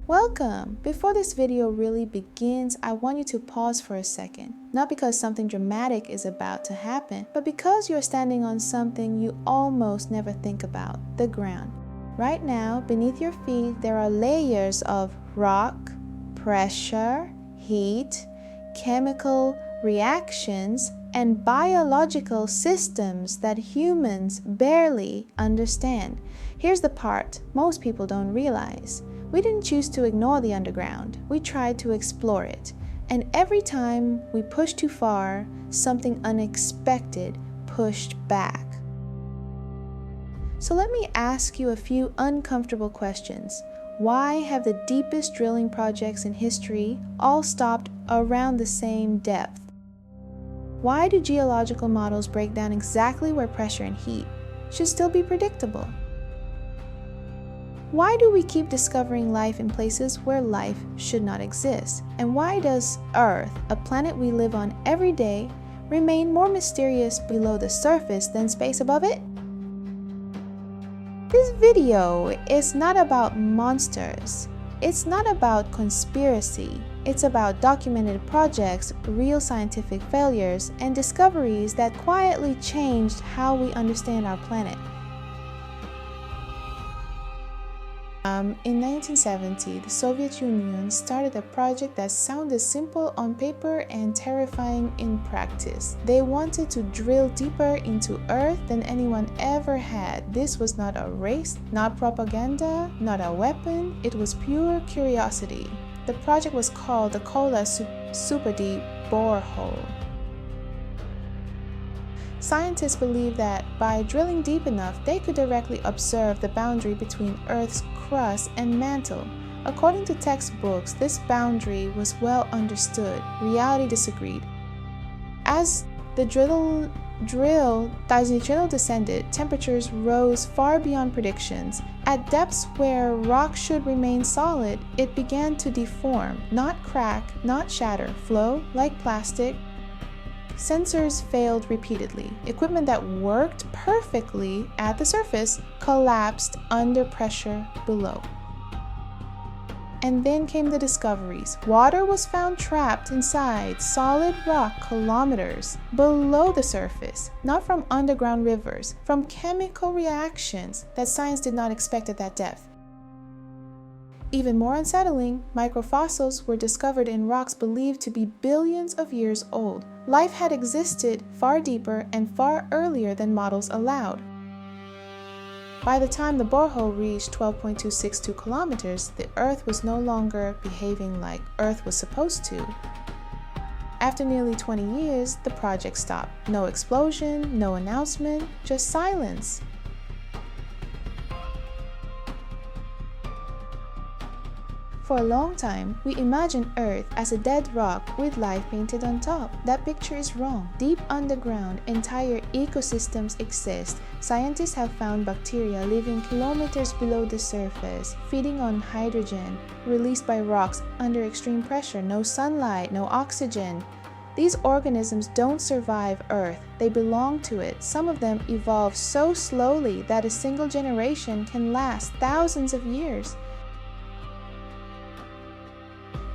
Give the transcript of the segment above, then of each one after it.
Welcome! Before this video really begins, I want you to pause for a second. Not because something dramatic is about to happen, but because you're standing on something you almost never think about, the ground. Right now, beneath your feet, there are layers of rock, pressure, heat, chemical reactions, and biological systems that humans barely understand. Here's the part most people don't realize. We didn't choose to ignore the underground. We tried to explore it. And every time we pushed too far, something unexpected pushed back. So let me ask you a few uncomfortable questions. Why have the deepest drilling projects in history all stopped around the same depth? Why do geological models break down exactly where pressure and heat should still be predictable? Why do we keep discovering life in places where life should not exist? And why does Earth, a planet we live on every day, remain more mysterious below the surface than space above it? This video is not about monsters. It's not about conspiracy. It's about documented projects, real scientific failures, and discoveries that quietly changed how we understand our planet. In 1970, the Soviet Union started a project that sounded simple on paper and terrifying in practice. They wanted to drill deeper into Earth than anyone ever had. This was not a race, not propaganda, not a weapon. It was pure curiosity. The project was called the Kola Super Deep Borehole. Scientists believed that by drilling deep enough, they could directly observe the boundary between Earth's crust and mantle. According to textbooks, this boundary was well understood. Reality disagreed. As the drill descended, temperatures rose far beyond predictions. At depths where rock should remain solid, it began to deform, not crack, not shatter, flow like plastic. Sensors failed repeatedly. Equipment that worked perfectly at the surface collapsed under pressure below. And then came the discoveries. Water was found trapped inside solid rock kilometers below the surface, not from underground rivers, from chemical reactions that science did not expect at that depth. Even more unsettling, microfossils were discovered in rocks believed to be billions of years old. Life had existed far deeper and far earlier than models allowed. By the time the borehole reached 12.262 kilometers, the Earth was no longer behaving like Earth was supposed to. After nearly 20 years, the project stopped. No explosion, no announcement, just silence. For a long time, we imagined Earth as a dead rock with life painted on top. That picture is wrong. Deep underground, entire ecosystems exist. Scientists have found bacteria living kilometers below the surface, feeding on hydrogen released by rocks under extreme pressure. No sunlight, no oxygen. These organisms don't survive Earth. They belong to it. Some of them evolve so slowly that a single generation can last thousands of years.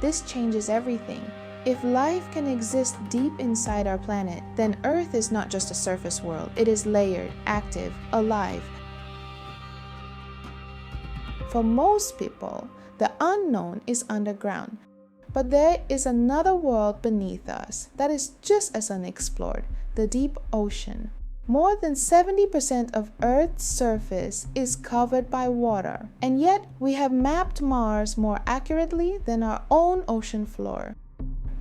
This changes everything. If life can exist deep inside our planet, then Earth is not just a surface world. It is layered, active, alive. For most people, the unknown is underground. But there is another world beneath us that is just as unexplored, the deep ocean. More than 70% of Earth's surface is covered by water, and yet we have mapped Mars more accurately than our own ocean floor.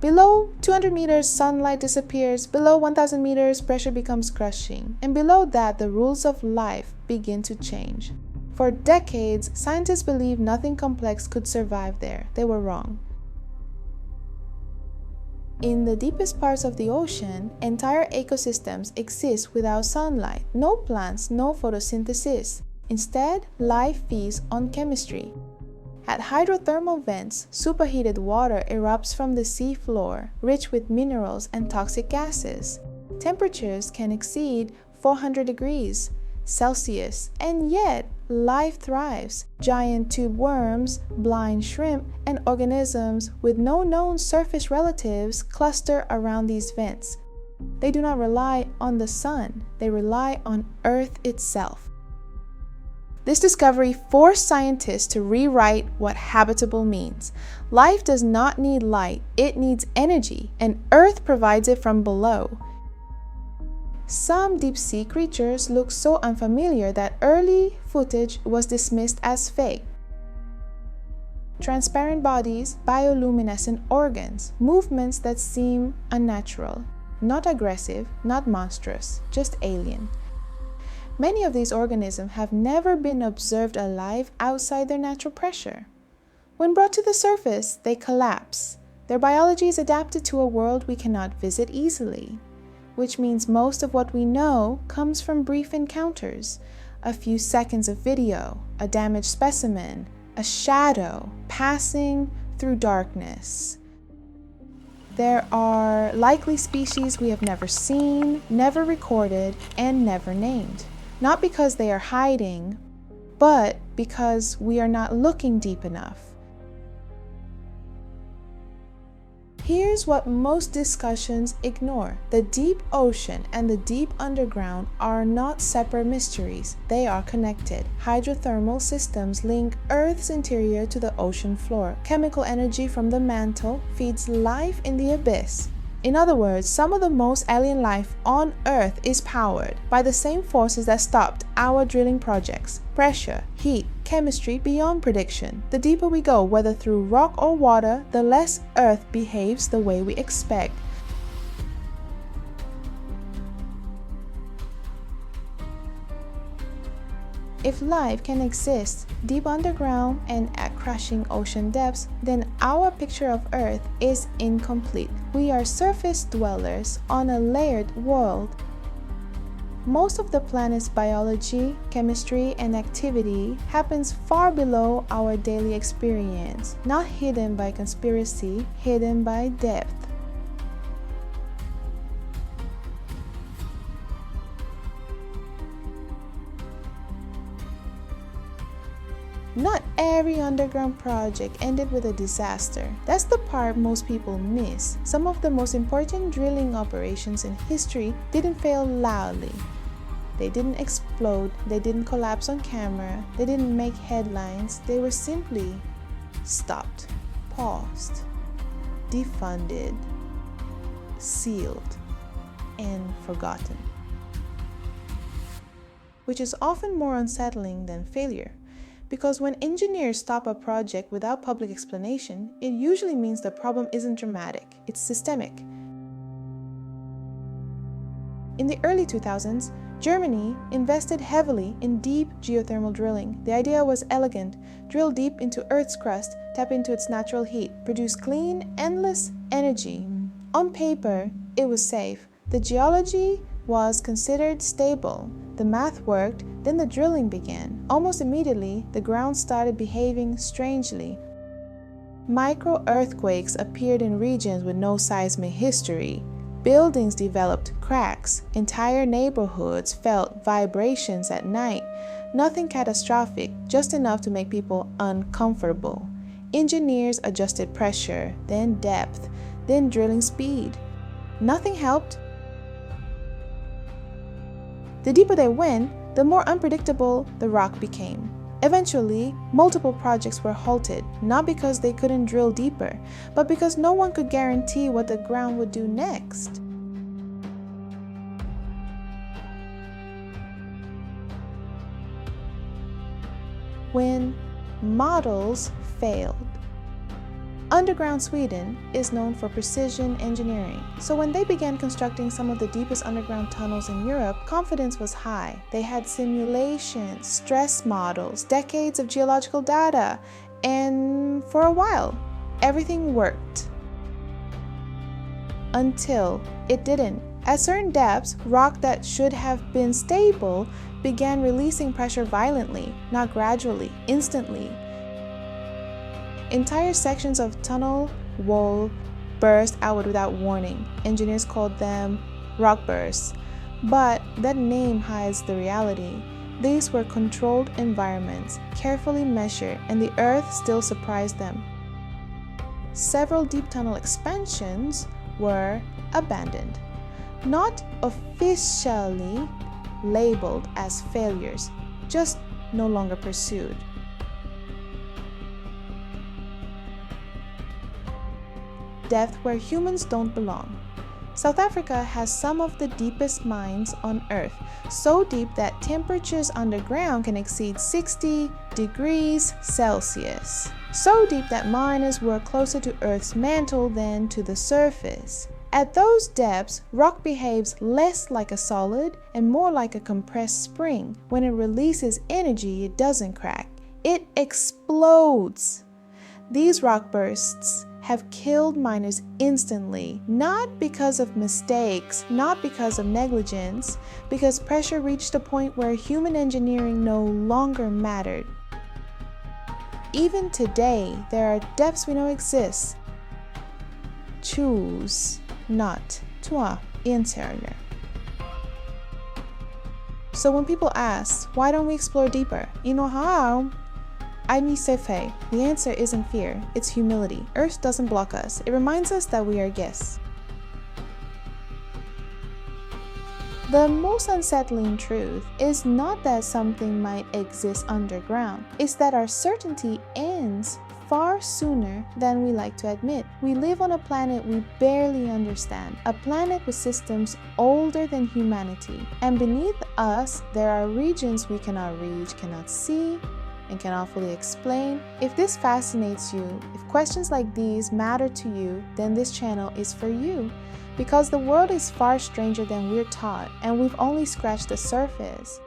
Below 200 meters, sunlight disappears. Below 1,000 meters, pressure becomes crushing. And below that, the rules of life begin to change. For decades, scientists believed nothing complex could survive there. They were wrong. In the deepest parts of the ocean, entire ecosystems exist without sunlight. No plants, no photosynthesis. Instead, life feeds on chemistry. At hydrothermal vents, superheated water erupts from the sea floor, rich with minerals and toxic gases. Temperatures can exceed 400 degrees Celsius, and yet life thrives. Giant tube worms, blind shrimp, and organisms with no known surface relatives cluster around these vents. They do not rely on the sun, they rely on Earth itself. This discovery forced scientists to rewrite what habitable means. Life does not need light, it needs energy, and Earth provides it from below. Some deep-sea creatures look so unfamiliar that early footage was dismissed as fake. Transparent bodies, bioluminescent organs, movements that seem unnatural, not aggressive, not monstrous, just alien. Many of these organisms have never been observed alive outside their natural pressure. When brought to the surface, they collapse. Their biology is adapted to a world we cannot visit easily, which means most of what we know comes from brief encounters, a few seconds of video, a damaged specimen, a shadow passing through darkness. There are likely species we have never seen, never recorded, and never named. Not because they are hiding, but because we are not looking deep enough. Here's what most discussions ignore. The deep ocean and the deep underground are not separate mysteries. They are connected. Hydrothermal systems link Earth's interior to the ocean floor. Chemical energy from the mantle feeds life in the abyss. In other words, some of the most alien life on Earth is powered by the same forces that stopped our drilling projects: pressure, heat, chemistry beyond prediction. The deeper we go, whether through rock or water, the less Earth behaves the way we expect. If life can exist deep underground and at crushing ocean depths, then our picture of Earth is incomplete. We are surface dwellers on a layered world. Most of the planet's biology, chemistry, and activity happens far below our daily experience, not hidden by conspiracy, hidden by depth. Not every underground project ended with a disaster. That's the part most people miss. Some of the most important drilling operations in history didn't fail loudly. They didn't explode, they didn't collapse on camera, they didn't make headlines. They were simply stopped, paused, defunded, sealed, and forgotten. Which is often more unsettling than failure. Because when engineers stop a project without public explanation, it usually means the problem isn't dramatic, it's systemic. In the early 2000s, Germany invested heavily in deep geothermal drilling. The idea was elegant: drill deep into Earth's crust, tap into its natural heat, produce clean, endless energy. On paper, it was safe. The geology was considered stable. The math worked, then the drilling began. Almost immediately, the ground started behaving strangely. Micro-earthquakes appeared in regions with no seismic history. Buildings developed cracks. Entire neighborhoods felt vibrations at night. Nothing catastrophic, just enough to make people uncomfortable. Engineers adjusted pressure, then depth, then drilling speed. Nothing helped. The deeper they went, the more unpredictable the rock became. Eventually, multiple projects were halted, not because they couldn't drill deeper, but because no one could guarantee what the ground would do next. When models failed. Underground Sweden is known for precision engineering, so when they began constructing some of the deepest underground tunnels in Europe, confidence was high. They had simulations, stress models, decades of geological data, and for a while, everything worked. Until it didn't. At certain depths, rock that should have been stable began releasing pressure violently, not gradually, instantly. Entire sections of tunnel wall burst outward without warning. Engineers called them rock bursts, but that name hides the reality. These were controlled environments, carefully measured, and the Earth still surprised them. Several deep tunnel expansions were abandoned, not officially labeled as failures, just no longer pursued. Depth where humans don't belong. South Africa has some of the deepest mines on Earth, so deep that temperatures underground can exceed 60 degrees Celsius. So deep that miners were closer to Earth's mantle than to the surface. At those depths, rock behaves less like a solid and more like a compressed spring. When it releases energy, it doesn't crack, it explodes. These rock bursts have killed miners instantly, not because of mistakes, not because of negligence, because pressure reached a point where human engineering no longer mattered. Even today, there are depths we know exist. Choose not to unanswered. So when people ask, why don't we explore deeper? You know how? The answer isn't fear, it's humility. Earth doesn't block us. It reminds us that we are guests. The most unsettling truth is not that something might exist underground. It's that our certainty ends far sooner than we like to admit. We live on a planet we barely understand, a planet with systems older than humanity. And beneath us, there are regions we cannot reach, cannot see, and cannot fully explain. If this fascinates you, if questions like these matter to you, then this channel is for you. Because the world is far stranger than we're taught, and we've only scratched the surface.